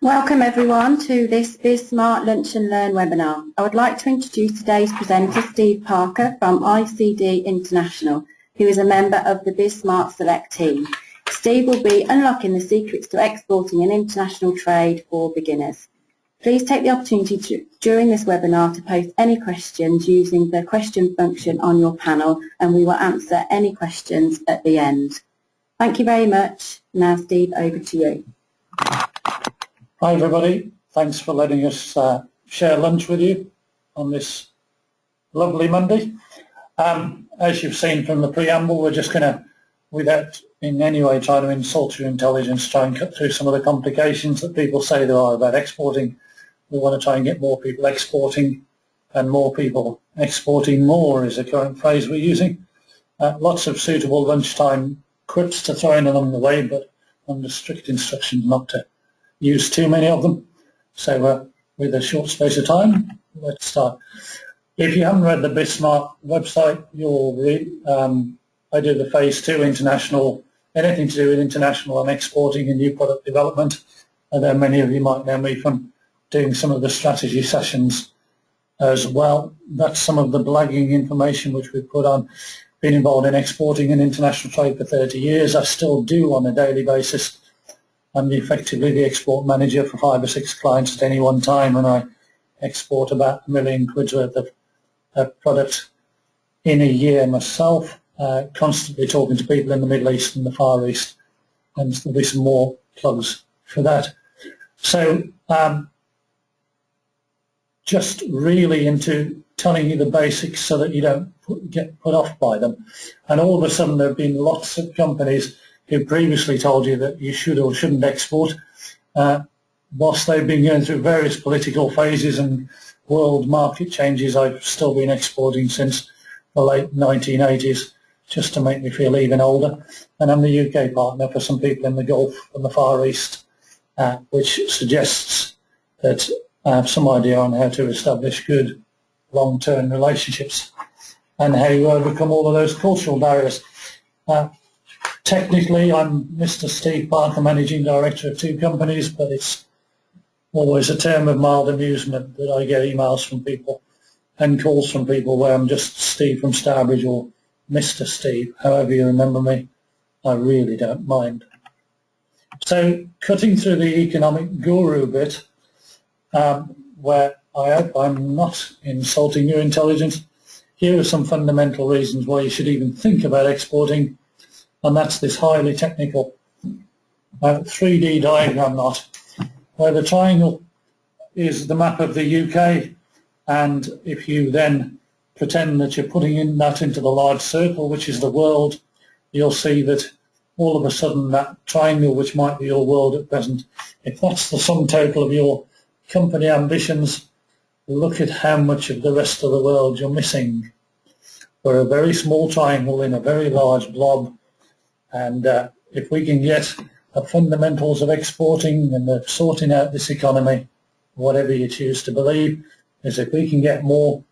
Welcome everyone to this BizSmart Lunch and Learn webinar. I would like to introduce today's presenter, Steve Parker from ICD International, who is a member of the BizSmart Select team. Steve will be unlocking the secrets to exporting and international trade for beginners. Please take the opportunity during this webinar to post any questions using the question function on your panel, and we will answer any questions at the end. Thank you very much. Now, Steve, over to you. Hi everybody, thanks for letting us share lunch with you on this lovely Monday. As you've seen from the preamble, we're just going to, without in any way trying to insult your intelligence, try and cut through some of the complications that people say there are about exporting. We want to try and get more people exporting, and more people exporting more is the current phrase we're using. Lots of suitable lunchtime quips to throw in along the way, but under strict instructions not to use too many of them. So with a short space of time, let's start. If you haven't read the BizSmart website, you'll read, I do the phase 2 international, anything to do with international and exporting and new product development. And then many of you might know me from doing some of the strategy sessions as well. That's some of the blagging information which we put on. Been involved in exporting and international trade for 30 years. I still do on a daily basis. I'm effectively the export manager for 5 or 6 clients at any one time, and I export about £1 million worth of product in a year myself, constantly talking to people in the Middle East and the Far East, and there'll be some more plugs for that. So just really into telling you the basics so that you don't get put off by them. And all of a sudden there have been lots of companies who previously told you that you should or shouldn't export, whilst they've been going through various political phases and world market changes. I've still been exporting since the late 1980s, just to make me feel even older. And I'm the UK partner for some people in the Gulf and the Far East, which suggests that I have some idea on how to establish good long-term relationships and how you overcome all of those cultural barriers. Technically, I'm Mr. Steve Parker, Managing Director of 2 companies, but it's always a term of mild amusement that I get emails from people and calls from people where I'm just Steve from Starbridge or Mr. Steve, however you remember me. I really don't mind. So, cutting through the economic guru bit, where I hope I'm not insulting your intelligence, here are some fundamental reasons why you should even think about exporting. And that's this highly technical 3D diagram knot, where the triangle is the map of the UK, and if you then pretend that you're putting that into the large circle, which is the world, you'll see that all of a sudden that triangle, which might be your world at present, if that's the sum total of your company ambitions, look at how much of the rest of the world you're missing. We're a very small triangle in a very large blob. And if we can get the fundamentals of exporting and of sorting out this economy, whatever you choose to believe, is if we can get more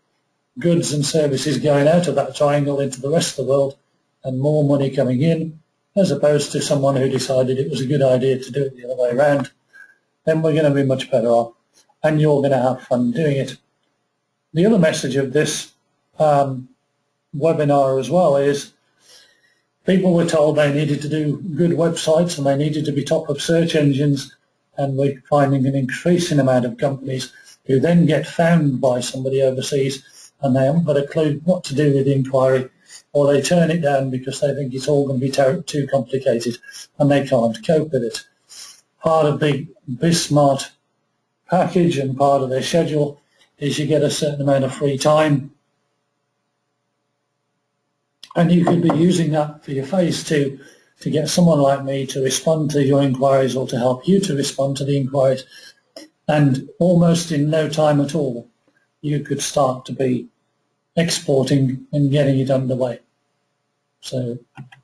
goods and services going out of that triangle into the rest of the world and more money coming in, as opposed to someone who decided it was a good idea to do it the other way around, then we're going to be much better off, and you're going to have fun doing it. The other message of this webinar as well is people were told they needed to do good websites and they needed to be top of search engines, and we're finding an increasing amount of companies who then get found by somebody overseas and they haven't got a clue what to do with the inquiry, or they turn it down because they think it's all going to be too complicated and they can't cope with it. Part of the BizSmart package and part of their schedule is you get a certain amount of free time, and you could be using that for your phase 2 to get someone like me to respond to your inquiries or to help you to respond to the inquiries. And almost in no time at all, you could start to be exporting and getting it underway. So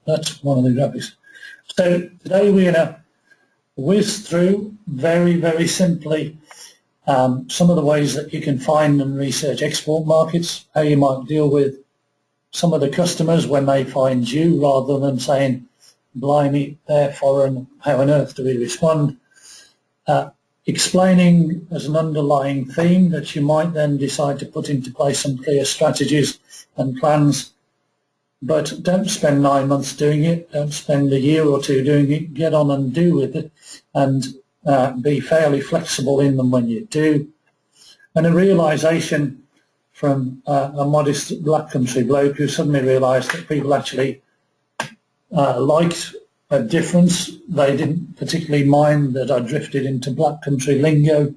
that's one of the graphics. So today we're going to whiz through very, very simply some of the ways that you can find and research export markets, how you might deal with some of the customers when they find you, rather than saying, blimey, they're foreign, how on earth do we respond? explaining as an underlying theme that you might then decide to put into place some clear strategies and plans. But don't spend 9 months doing it. Don't spend a year or two doing it. Get on and do with it, and be fairly flexible in them when you do. And a realisation from a modest black country bloke who suddenly realised that people actually liked a difference. They didn't particularly mind that I drifted into black country lingo,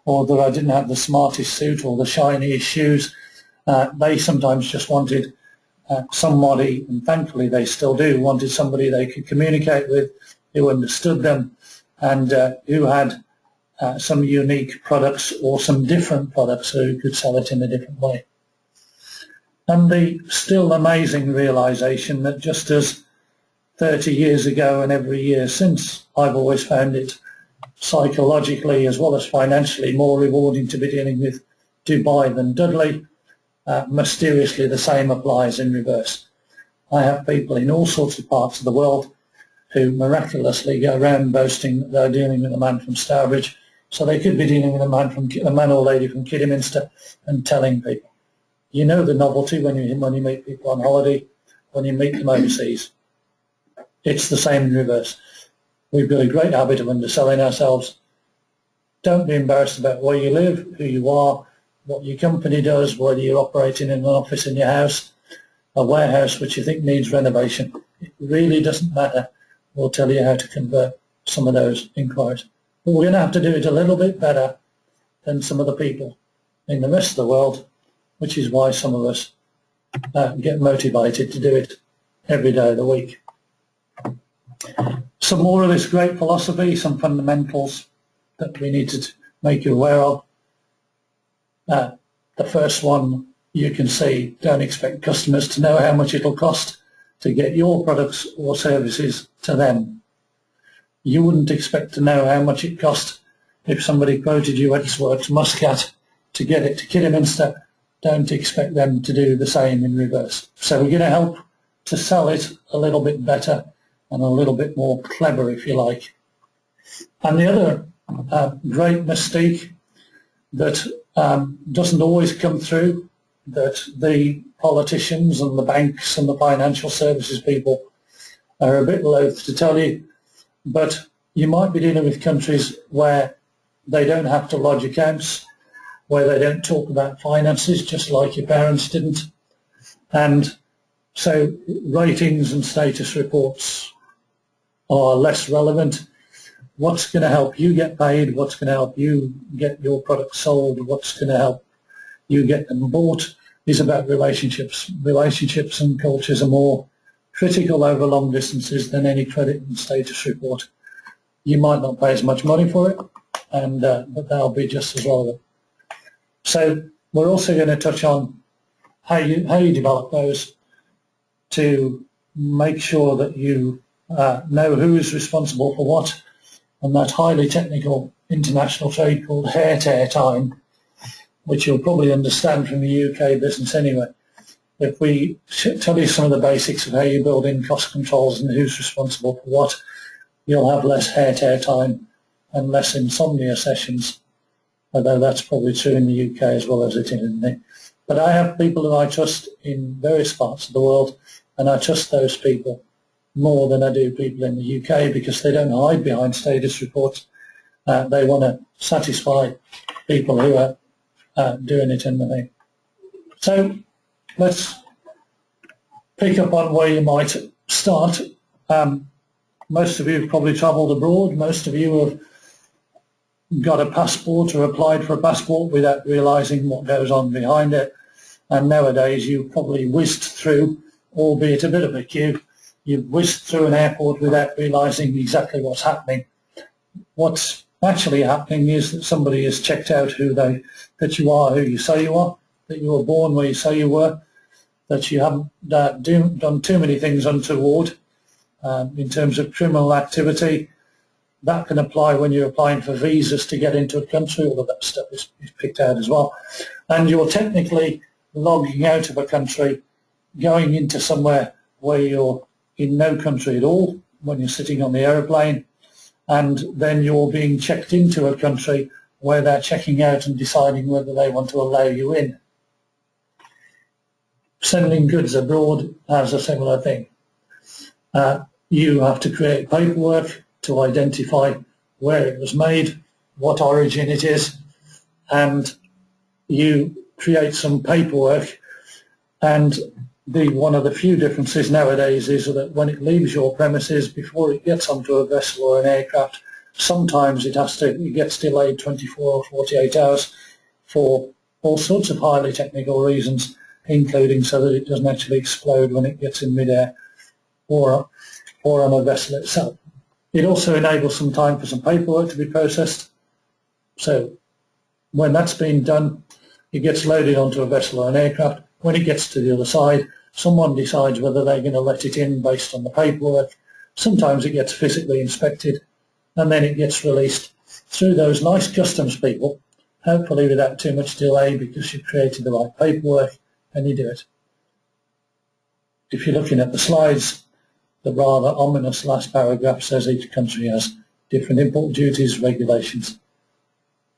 or that I didn't have the smartest suit or the shiniest shoes. They sometimes just wanted somebody, and thankfully they still do, wanted somebody they could communicate with, who understood them, and who had some unique products or some different products, so who could sell it in a different way. And the still amazing realisation that just as 30 years ago and every year since, I've always found it psychologically as well as financially more rewarding to be dealing with Dubai than Dudley. Mysteriously the same applies in reverse. I have people in all sorts of parts of the world who miraculously go around boasting that they're dealing with a man from Stourbridge, so they could be dealing with a man or lady from Kidderminster, and telling people. You know the novelty when you meet people on holiday, when you meet them overseas. It's the same in reverse. We've got a great habit of underselling ourselves. Don't be embarrassed about where you live, who you are, what your company does, whether you're operating in an office in your house, a warehouse which you think needs renovation. It really doesn't matter. We'll tell you how to convert some of those inquiries. But we're going to have to do it a little bit better than some of the people in the rest of the world, which is why some of us get motivated to do it every day of the week. Some more of this great philosophy, some fundamentals that we need to make you aware of. The first one you can see, don't expect customers to know how much it'll cost to get your products or services to them. You wouldn't expect to know how much it cost if somebody quoted you X-Works Muscat to get it to Kidderminster. Don't expect them to do the same in reverse. So we're going to help to sell it a little bit better and a little bit more clever, if you like. And the other great mistake that doesn't always come through, that the politicians and the banks and the financial services people are a bit loath to tell you, but you might be dealing with countries where they don't have to lodge accounts, where they don't talk about finances, just like your parents didn't. And so ratings and status reports are less relevant. What's going to help you get paid? What's going to help you get your products sold? What's going to help you get them bought is about relationships. Relationships and cultures are more critical over long distances than any credit and status report. You might not pay as much money for it, and but they'll be just as relevant. So we're also going to touch on how you develop those to make sure that you know who is responsible for what, and that highly technical international trade called hair tear time, which you'll probably understand from the UK business anyway. If we tell you some of the basics of how you build in cost controls and who's responsible for what, you'll have less hair tear time and less insomnia sessions, although that's probably true in the UK as well as it is in the... But I have people who I trust in various parts of the world, and I trust those people more than I do people in the UK, because they don't hide behind status reports. They want to satisfy people who are doing it in the thing. So let's pick up on where you might start. Most of you have probably travelled abroad. Most of you have got a passport or applied for a passport without realising what goes on behind it. And nowadays you've probably whizzed through, albeit a bit of a queue, you've whizzed through an airport without realising exactly what's happening. What's actually happening is that somebody has checked out that you are who you say you are, that you were born where you say you were, that you haven't done too many things untoward in terms of criminal activity. That can apply when you're applying for visas to get into a country. All of that stuff is picked out as well. And you're technically logging out of a country, going into somewhere where you're in no country at all when you're sitting on the aeroplane, and then you're being checked into a country where they're checking out and deciding whether they want to allow you in. Sending goods abroad has a similar thing. You have to create paperwork to identify where it was made, what origin it is, and you create some paperwork. And one of the few differences nowadays is that when it leaves your premises, before it gets onto a vessel or an aircraft, sometimes it gets delayed 24 or 48 hours for all sorts of highly technical reasons, including so that it doesn't actually explode when it gets in midair or on a vessel itself. It also enables some time for some paperwork to be processed. So when that's been done, it gets loaded onto a vessel or an aircraft. When it gets to the other side, someone decides whether they're going to let it in based on the paperwork. Sometimes it gets physically inspected, and then it gets released through those nice customs people, hopefully without too much delay because you've created the right paperwork and you do it. If you're looking at the slides, the rather ominous last paragraph says each country has different import duties, regulations,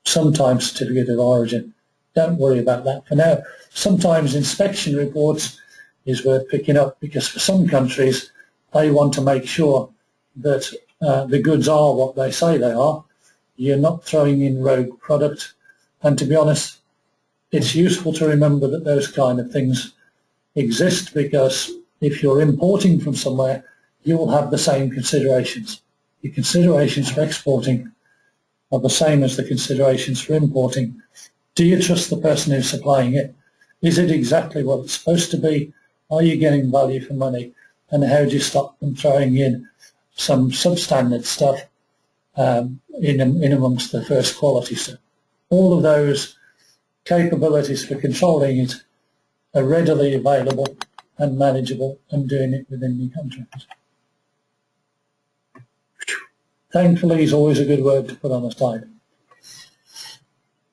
sometimes certificate of origin. Don't worry about that for now. Sometimes inspection reports is worth picking up because for some countries they want to make sure that the goods are what they say they are. You're not throwing in rogue product. And to be honest, it's useful to remember that those kind of things exist, because if you're importing from somewhere, you will have the same considerations. The considerations for exporting are the same as the considerations for importing. Do you trust the person who's supplying it? Is it exactly what it's supposed to be? Are you getting value for money? And how do you stop them throwing in some substandard stuff in amongst the first quality stuff? All of those capabilities for controlling it are readily available and manageable, and doing it within the country. Thankfully is always a good word to put on a slide.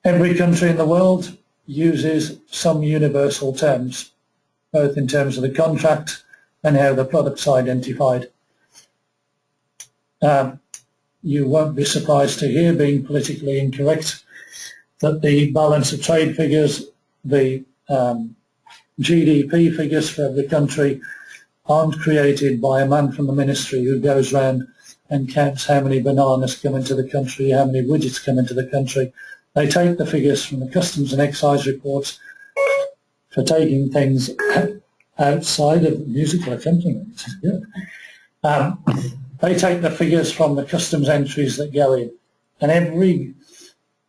Every country in the world uses some universal terms, both in terms of the contract and how the product's identified. You won't be surprised to hear, being politically incorrect, that the balance of trade figures, the GDP figures for every country aren't created by a man from the ministry who goes around and counts how many bananas come into the country, how many widgets come into the country. They take the figures from the customs and excise reports for taking things outside of musical accompaniment, which is good. They take the figures from the customs entries that go in, and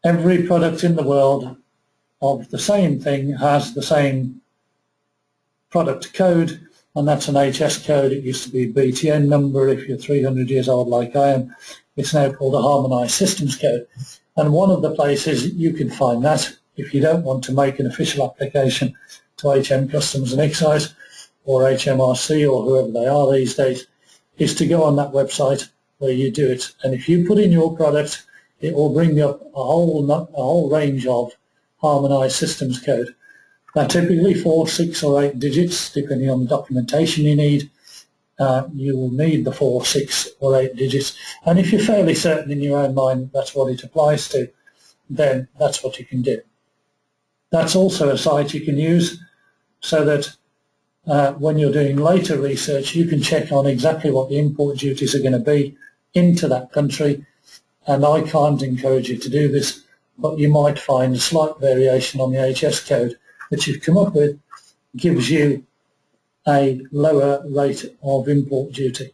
every product in the world of the same thing has the same product code, and that's an HS code. It used to be a BTN number. If you're 300 years old like I am, it's now called a Harmonised Systems Code. And one of the places you can find that, if you don't want to make an official application to HM Customs and Excise or HMRC or whoever they are these days, is to go on that website where you do it. And if you put in your product, it will bring up a whole range of harmonised systems code. They're typically 4, 6 or 8 digits, depending on the documentation you need. You will need the 4, 6 or 8 digits. And if you're fairly certain in your own mind that's what it applies to, then that's what you can do. That's also a site you can use so that when you're doing later research, you can check on exactly what the import duties are going to be into that country. And I can't encourage you to do this, but you might find a slight variation on the HS code that you've come up with gives you a lower rate of import duty.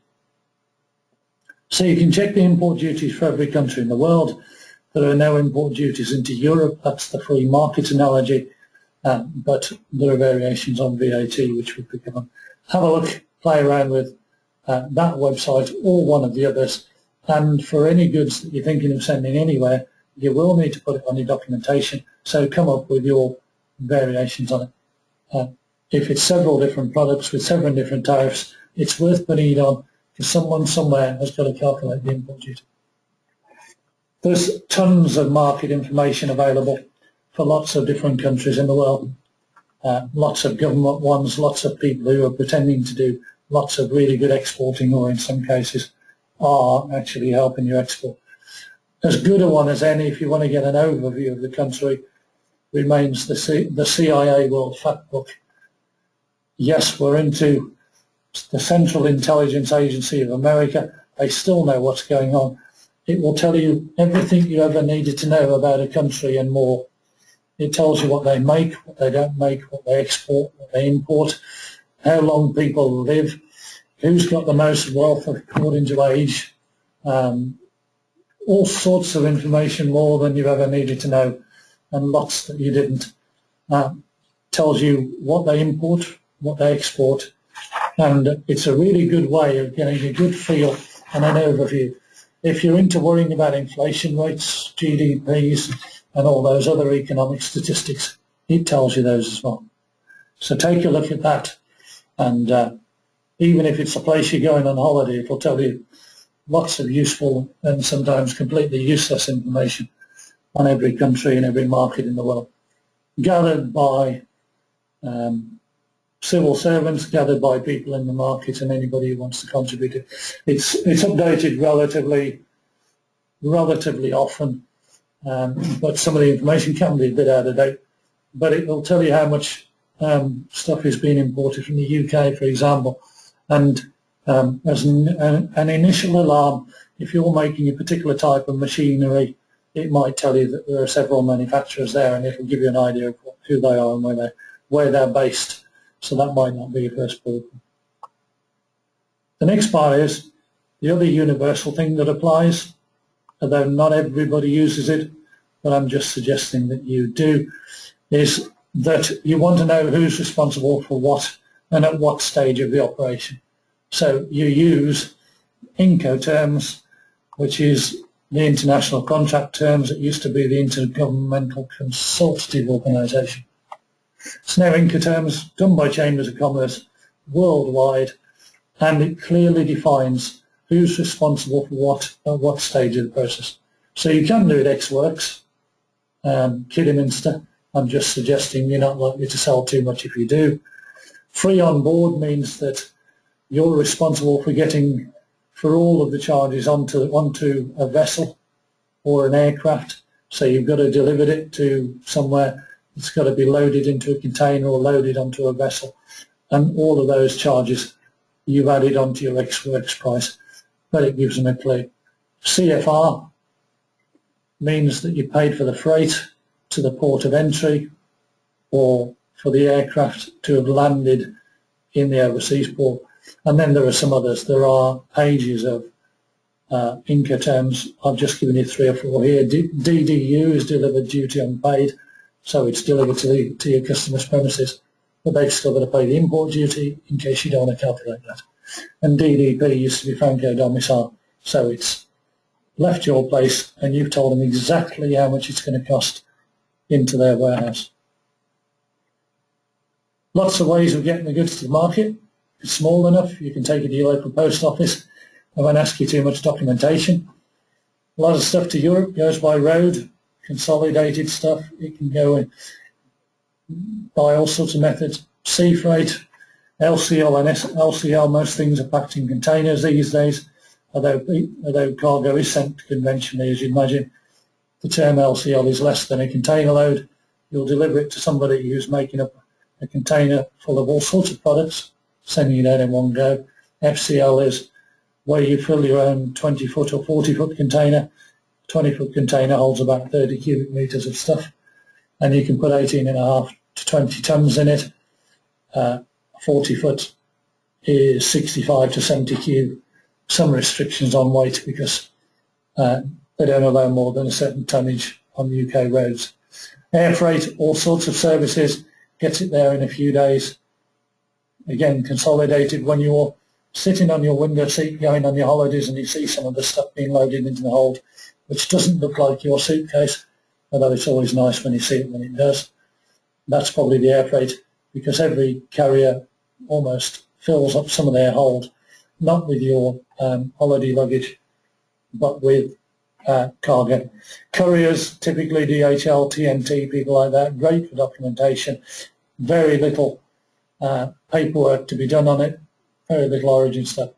So you can check the import duties for every country in the world. There are no import duties into Europe. That's the free market analogy. But there are variations on VAT which we pick up on. Have a look, play around with that website or one of the others. And for any goods that you're thinking of sending anywhere, you will need to put it on your documentation. So come up with your variations on it. If it's several different products with several different tariffs, it's worth putting it on because someone somewhere has got to calculate the import duty. There's tons of market information available for lots of different countries in the world. Lots of government ones, lots of people who are pretending to do lots of really good exporting, or in some cases are actually helping you export. As good a one as any, if you want to get an overview of the country, remains the CIA World Factbook. Yes, we're into the Central Intelligence Agency of America. They still know what's going on. It will tell you everything you ever needed to know about a country and more. It tells you what they make, what they don't make, what they export, what they import, how long people live, who's got the most wealth according to age, all sorts of information, more than you ever needed to know, and lots that you didn't. Tells you what they import, what they export, and it's a really good way of getting a good feel and an overview. If you're into worrying about inflation rates, GDPs, and all those other economic statistics, it tells you those as well. So take a look at that, and even if it's a place you're going on holiday, it'll tell you lots of useful and sometimes completely useless information on every country and every market in the world, gathered by civil servants, gathered by people in the market, and anybody who wants to contribute. It's updated relatively often, but some of the information can be a bit out of date. But it will tell you how much stuff is being imported from the UK, for example, and as an initial alarm, if you're making a particular type of machinery, it might tell you that there are several manufacturers there, and it'll give you an idea of who they are and where they're based. So that might not be your first port. The next part is the other universal thing that applies, although not everybody uses it, but I'm just suggesting that you do, is that you want to know who's responsible for what and at what stage of the operation. So you use Incoterms, which is the international contract terms. It used to be the Intergovernmental Consultative Organisation. It's now Incoterms, done by Chambers of Commerce worldwide, and it clearly defines who's responsible for what at what stage of the process. So you can do it ex-works, Kidderminster. I'm just suggesting you're not likely to sell too much if you do. Free on board means that you're responsible for getting for all of the charges onto a vessel or an aircraft. So you've got to deliver it to somewhere. It's got to be loaded into a container or loaded onto a vessel. And all of those charges you've added onto your ex-works price, but it gives them a clue. CFR means that you paid for the freight to the port of entry or for the aircraft to have landed in the overseas port. And then there are some others. There are pages of Incoterms. I've just given you 3 or 4 here. DDU is delivered duty unpaid, so it's delivered to your customer's premises, but they've still got to pay the import duty in case you don't want to calculate that. And DDP used to be Franco Domicile, so it's left your place and you've told them exactly how much it's going to cost into their warehouse. Lots of ways of getting the goods to the market. It's small enough, you can take it to your local post office. I won't ask you too much documentation. A lot of stuff to Europe goes by road, consolidated stuff. It can go in by all sorts of methods. Sea freight, LCL and LCL, most things are packed in containers these days, although cargo is sent conventionally, as you'd imagine. The term LCL is less than a container load. You'll deliver it to somebody who's making up a container full of all sorts of products, sending it out in one go. FCL is where you fill your own 20-foot or 40-foot container. A 20-foot container holds about 30 cubic metres of stuff, and you can put 18.5 to 20 tonnes in it. 40-foot is 65 to 70 cube. Some restrictions on weight because they don't allow more than a certain tonnage on UK roads. Air freight, all sorts of services, gets it there in a few days. Again, consolidated. When you're sitting on your window seat going on your holidays and you see some of the stuff being loaded into the hold, which doesn't look like your suitcase, although it's always nice when you see it when it does, that's probably the air freight, because every carrier almost fills up some of their hold, not with your holiday luggage, but with cargo. Couriers, typically DHL, TNT, people like that, great for documentation, very little paperwork to be done on it, very little origin stuff.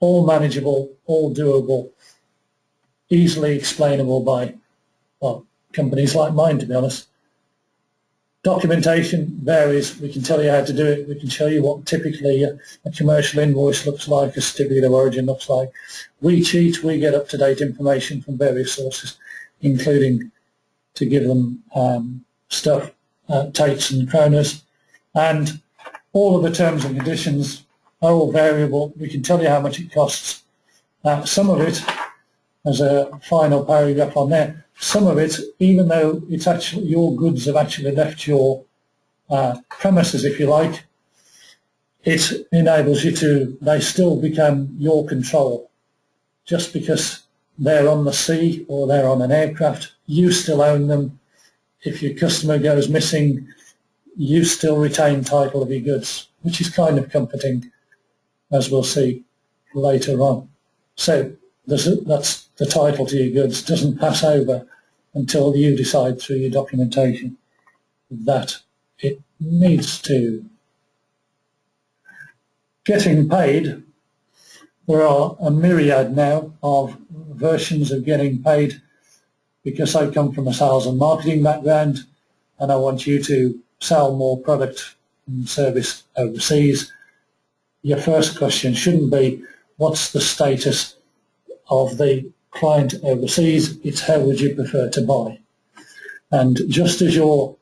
all manageable, all doable, easily explainable by, well, companies like mine, to be honest. Documentation varies. We can tell you how to do it. We can show you what typically a commercial invoice looks like, a certificate of origin looks like. We cheat. We get up-to-date information from various sources, including, to give them stuff, Tates and Kronas, and all of the terms and conditions are all variable. We can tell you how much it costs. Some of it, as a final paragraph on there, some of it, even though it's actually your goods have actually left your premises, if you like, it enables you to, they still become your control. Just because they're on the sea or they're on an aircraft, you still own them. If your customer goes missing, you still retain title of your goods, which is kind of comforting, as we'll see later on. So that's the title to your goods, doesn't pass over until you decide through your documentation that it needs to. Getting paid, there are a myriad now of versions of getting paid. Because I come from a sales and marketing background and I want you to sell more product and service overseas, your first question shouldn't be what's the status of the client overseas, it's how would you prefer to buy. And just as you're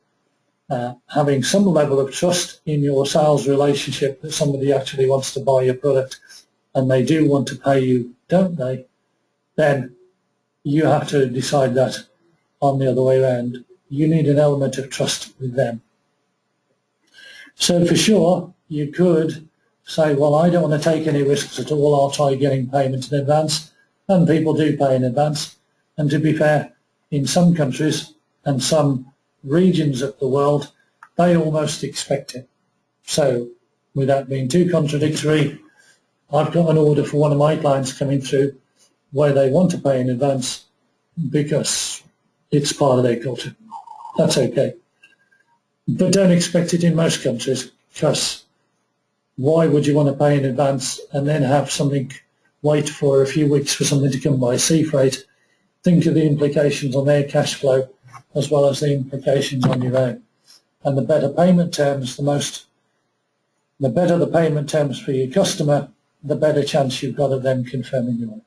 having some level of trust in your sales relationship that somebody actually wants to buy your product and they do want to pay you, don't they, then you have to decide that on the other way around. You need an element of trust with them. So for sure, you could say, well, I don't want to take any risks at all, I'll try getting payment in advance. And people do pay in advance. And to be fair, in some countries and some regions of the world, they almost expect it. So without being too contradictory, I've got an order for one of my clients coming through where they want to pay in advance because it's part of their culture. That's okay. But don't expect it in most countries, because why would you want to pay in advance and then have something, wait for a few weeks for something to come by sea freight? Think of the implications on their cash flow as well as the implications on your own. And the better payment terms, the better the payment terms for your customer, the better chance you've got of them confirming your order.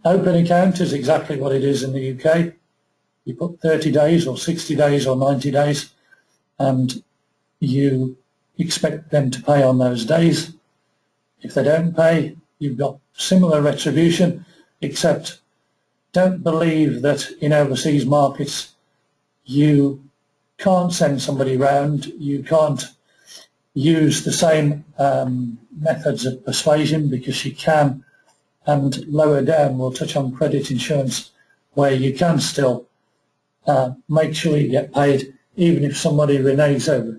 Open account is exactly what it is in the UK. You put 30 days or 60 days or 90 days and you expect them to pay on those days. If they don't pay, you've got similar retribution, except don't believe that in overseas markets you can't send somebody round, you can't use the same methods of persuasion, because you can. And lower down we'll touch on credit insurance, where you can still make sure you get paid even if somebody reneges over.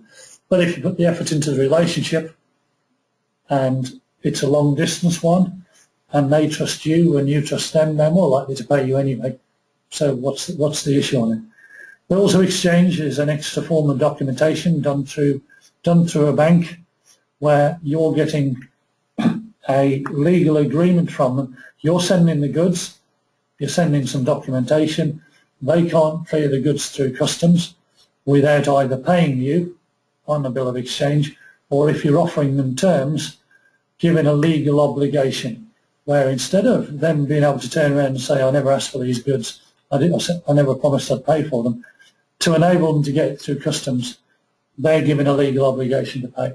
But if you put the effort into the relationship and it's a long distance one and they trust you and you trust them, they're more likely to pay you anyway. So what's the issue on it? Bills of exchange is an extra form of documentation done through a bank, where you're getting a legal agreement from them. You're sending the goods, you're sending some documentation. They can't clear the goods through customs without either paying you on the bill of exchange, or if you're offering them terms, giving a legal obligation, where instead of them being able to turn around and say, I never asked for these goods, I never promised I'd pay for them, to enable them to get it through customs, they're given a legal obligation to pay.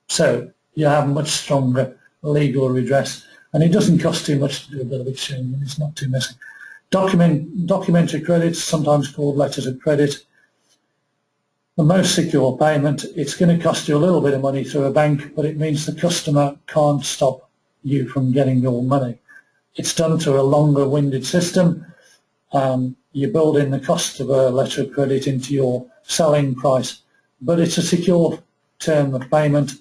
So you have much stronger legal redress, and it doesn't cost too much to do a bill of exchange, and it's not too messy. Documentary credits, sometimes called letters of credit, the most secure payment. It's going to cost you a little bit of money through a bank, but it means the customer can't stop you from getting your money. It's done through a longer-winded system. You build in the cost of a letter of credit into your selling price, but it's a secure term of payment.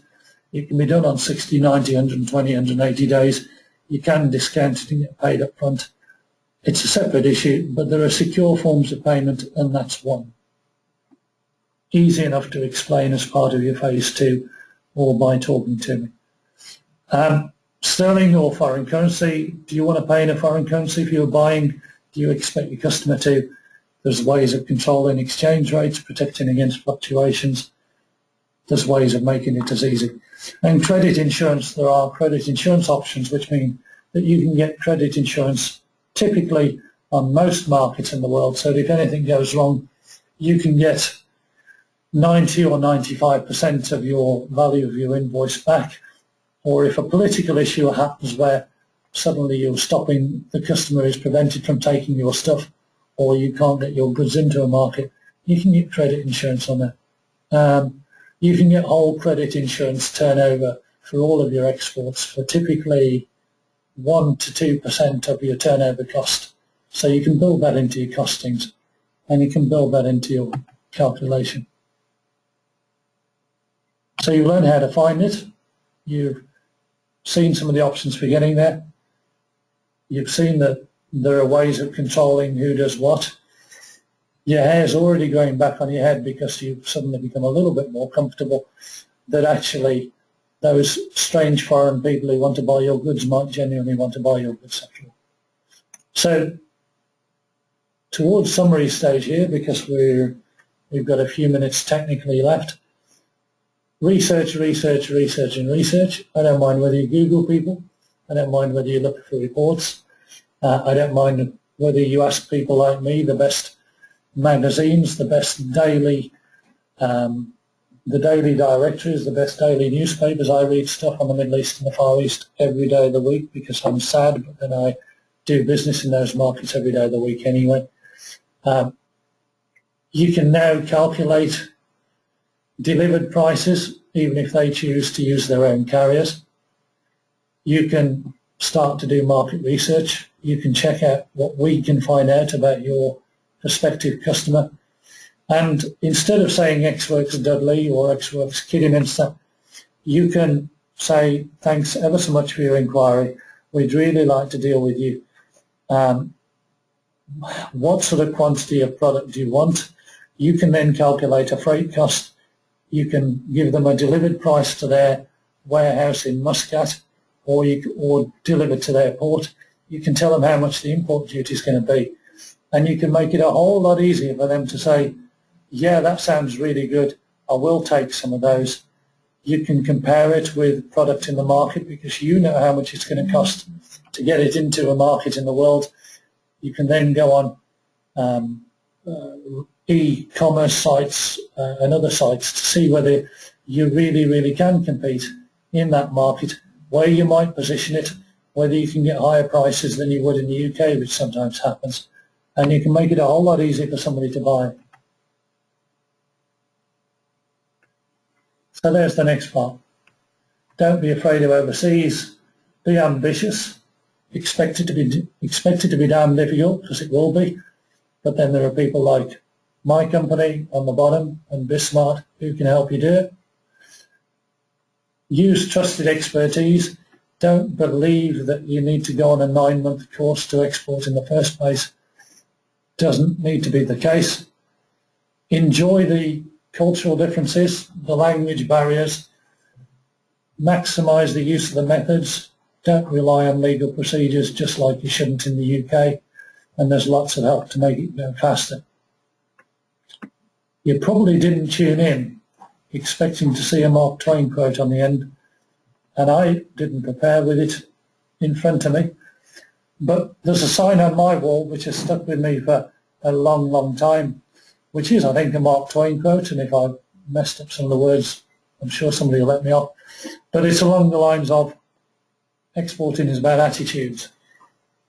It can be done on 60, 90, 120, 180 days. You can discount it and get paid up front. It's a separate issue, but there are secure forms of payment, and that's one. Easy enough to explain as part of your phase 2 or by talking to me. sterling or foreign currency. Do you want to pay in a foreign currency if you're buying? Do you expect your customer to? There's ways of controlling exchange rates, protecting against fluctuations. There's ways of making it as easy. And credit insurance, there are credit insurance options, which mean that you can get credit insurance typically on most markets in the world, so that if anything goes wrong, you can get 90 or 95% of your value of your invoice back. Or if a political issue happens where suddenly you're stopping, the customer is prevented from taking your stuff, or you can't get your goods into a market, you can get credit insurance on that. You can get whole credit insurance turnover for all of your exports for typically 1 to 2% of your turnover cost. So you can build that into your costings, and you can build that into your calculation. So you learn how to find it. You've seen some of the options for getting there. You've seen that there are ways of controlling who does what. Your hair's already growing back on your head because you've suddenly become a little bit more comfortable that actually those strange foreign people who want to buy your goods might genuinely want to buy your goods after all. So towards summary stage here, because we've got a few minutes technically left. Research, research, research and research. I don't mind whether you Google people. I don't mind whether you look for reports. I don't mind whether you ask people like me the best magazines, the best daily, the daily directories, the best daily newspapers. I read stuff on the Middle East and the Far East every day of the week because I'm sad, but then I do business in those markets every day of the week anyway. You can now calculate delivered prices, even if they choose to use their own carriers. You can start to do market research. You can check out what we can find out about your prospective customer. And instead of saying X works Dudley or X works Kidderminster, you can say, thanks ever so much for your inquiry. We'd really like to deal with you. What sort of quantity of product do you want? You can then calculate a freight cost. You can give them a delivered price to their warehouse in Muscat, or delivered to their port. You can tell them how much the import duty is going to be. And you can make it a whole lot easier for them to say, yeah, that sounds really good. I will take some of those. You can compare it with product in the market because you know how much it's going to cost to get it into a market in the world. You can then go on e-commerce sites and other sites to see whether you really, really can compete in that market, where you might position it, whether you can get higher prices than you would in the UK, which sometimes happens. And you can make it a whole lot easier for somebody to buy. So there's the next part. Don't be afraid of overseas. Be ambitious. Expect it to be damn difficult, because it will be. But then there are people like my company on the bottom and BizSmart who can help you do it. Use trusted expertise. Don't believe that you need to go on a 9-month course to export in the first place. Doesn't need to be the case. Enjoy the cultural differences, the language barriers. Maximise the use of the methods. Don't rely on legal procedures just like you shouldn't in the UK. And there's lots of help to make it go faster. You probably didn't tune in expecting to see a Mark Twain quote on the end, and I didn't prepare with it in front of me. But there's a sign on my wall which has stuck with me for a long, long time, which is, I think, a Mark Twain quote, and if I've messed up some of the words, I'm sure somebody will let me off. But it's along the lines of, exporting is about attitudes.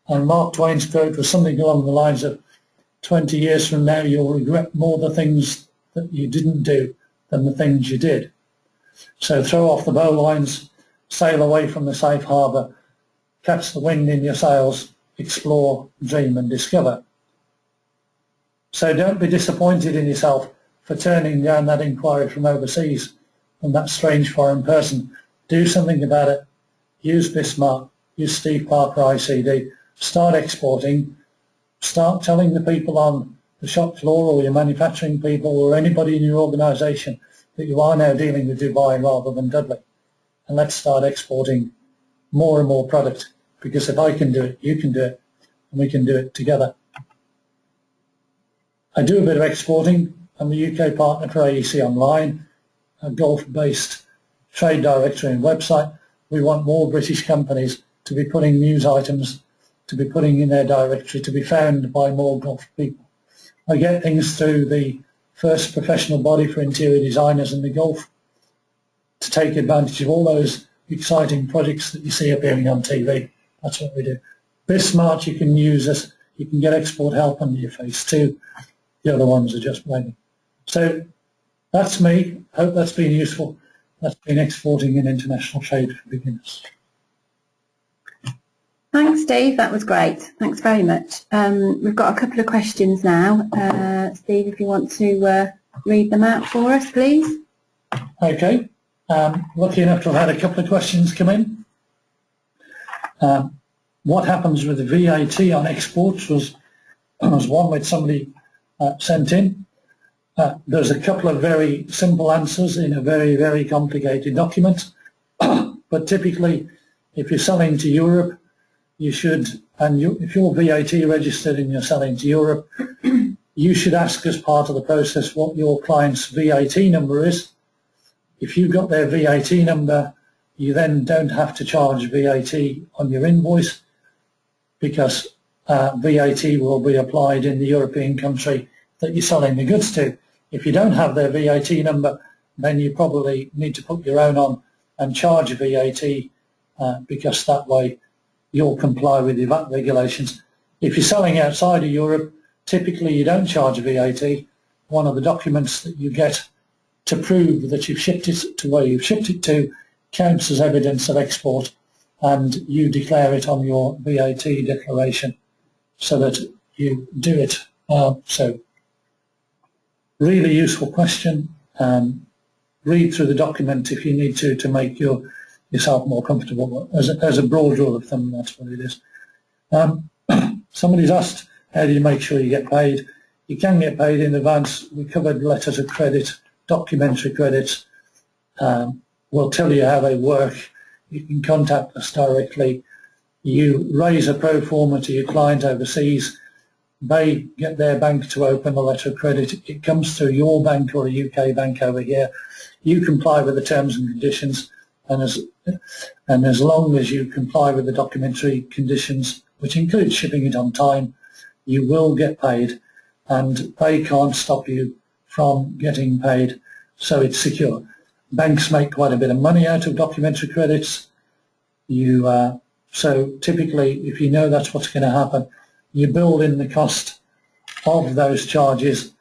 And Mark Twain's quote was something along the lines of, 20 years from now you'll regret more the things that you didn't do than the things you did. So throw off the bowlines, sail away from the safe harbour, catch the wind in your sails, explore, dream and discover. So don't be disappointed in yourself for turning down that inquiry from overseas from that strange foreign person. Do something about it. Use BizSmart, use Steve Parker ICD, start exporting, start telling the people on the shop floor or your manufacturing people or anybody in your organisation that you are now dealing with Dubai rather than Dudley. And let's start exporting more and more product, because if I can do it, you can do it, and we can do it together. I do a bit of exporting. I'm the UK partner for AEC Online, a Gulf-based trade directory and website. We want more British companies to be putting news items, to be putting in their directory, to be found by more Gulf people. I get things through the first professional body for interior designers in the Gulf to take advantage of all those exciting projects that you see appearing on TV. That's what we do. BizSmart, you can use us. You can get export help under your face too. The other ones are just blaming. So that's me. Hope that's been useful. That's been exporting in international trade for beginners. Thanks, Steve. That was great. Thanks very much. We've got a couple of questions now. Steve, if you want to read them out for us, please. Okay. Lucky enough to have had a couple of questions come in. What happens with the VAT on exports was one which somebody sent in. There's a couple of very simple answers in a very, very complicated document. But typically, if you're selling to Europe, you should, and if you're VAT registered and you're selling to Europe, you should ask as part of the process what your client's VAT number is. If you've got their VAT number, you then don't have to charge VAT on your invoice, because VAT will be applied in the European country that you're selling the goods to. If you don't have their VAT number, then you probably need to put your own on and charge VAT, because that way you'll comply with the VAT regulations. If you're selling outside of Europe, typically you don't charge VAT. One of the documents that you get to prove that you've shipped it to where you've shipped it to counts as evidence of export, and you declare it on your VAT declaration so that you do it. So really useful question. Read through the document if you need to make yourself more comfortable. As a broad rule of thumb, that's what it is. Somebody's asked, how do you make sure you get paid? You can get paid in advance. We covered letters of credit, documentary credits. We'll tell you how they work. You can contact us directly. You raise a pro forma to your client overseas. They get their bank to open a letter of credit. It comes through your bank or a UK bank over here. You comply with the terms and conditions, and as long as you comply with the documentary conditions, which includes shipping it on time, you will get paid, and they can't stop you from getting paid, so it's secure. Banks make quite a bit of money out of documentary credits. So typically, if you know that's what's going to happen, you build in the cost of those charges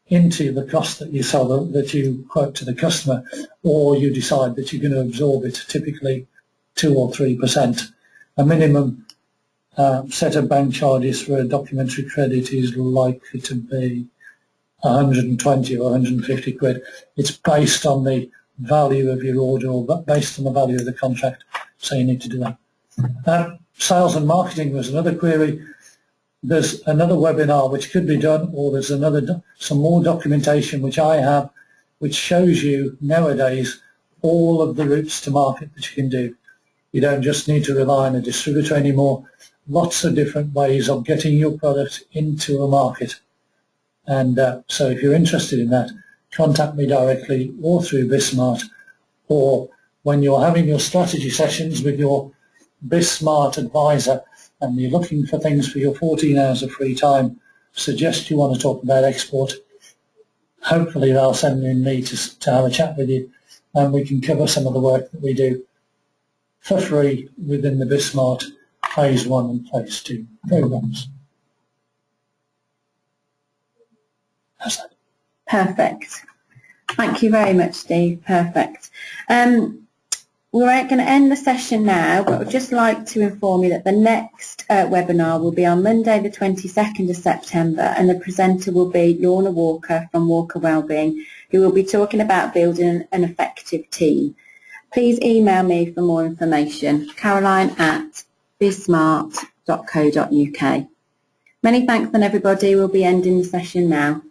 into the cost that you sell, that you quote to the customer, or you decide that you're going to absorb it, typically 2 or 3%. A minimum set of bank charges for a documentary credit is likely to be 120 or 150 quid. It's based on the value of your order, or based on the value of the contract, so you need to do that. Sales and marketing was another query. There's another webinar which could be done, or there's some more documentation which I have, which shows you nowadays all of the routes to market that you can do. You don't just need to rely on a distributor anymore. Lots of different ways of getting your product into a market. And so if you're interested in that, contact me directly or through BizSmart, or when you're having your strategy sessions with your BizSmart advisor and you're looking for things for your 14 hours of free time, suggest you want to talk about export. Hopefully they'll send in me to have a chat with you, and we can cover some of the work that we do for free within the BizSmart Phase 1 and Phase 2 programs. How's that? Perfect. Thank you very much, Steve. Perfect. We're going to end the session now, but I'd just like to inform you that the next webinar will be on Monday the 22nd of September, and the presenter will be Lorna Walker from Walker Wellbeing, who will be talking about building an effective team. Please email me for more information, caroline@bizsmart.co.uk. Many thanks, and everybody. We'll be ending the session now.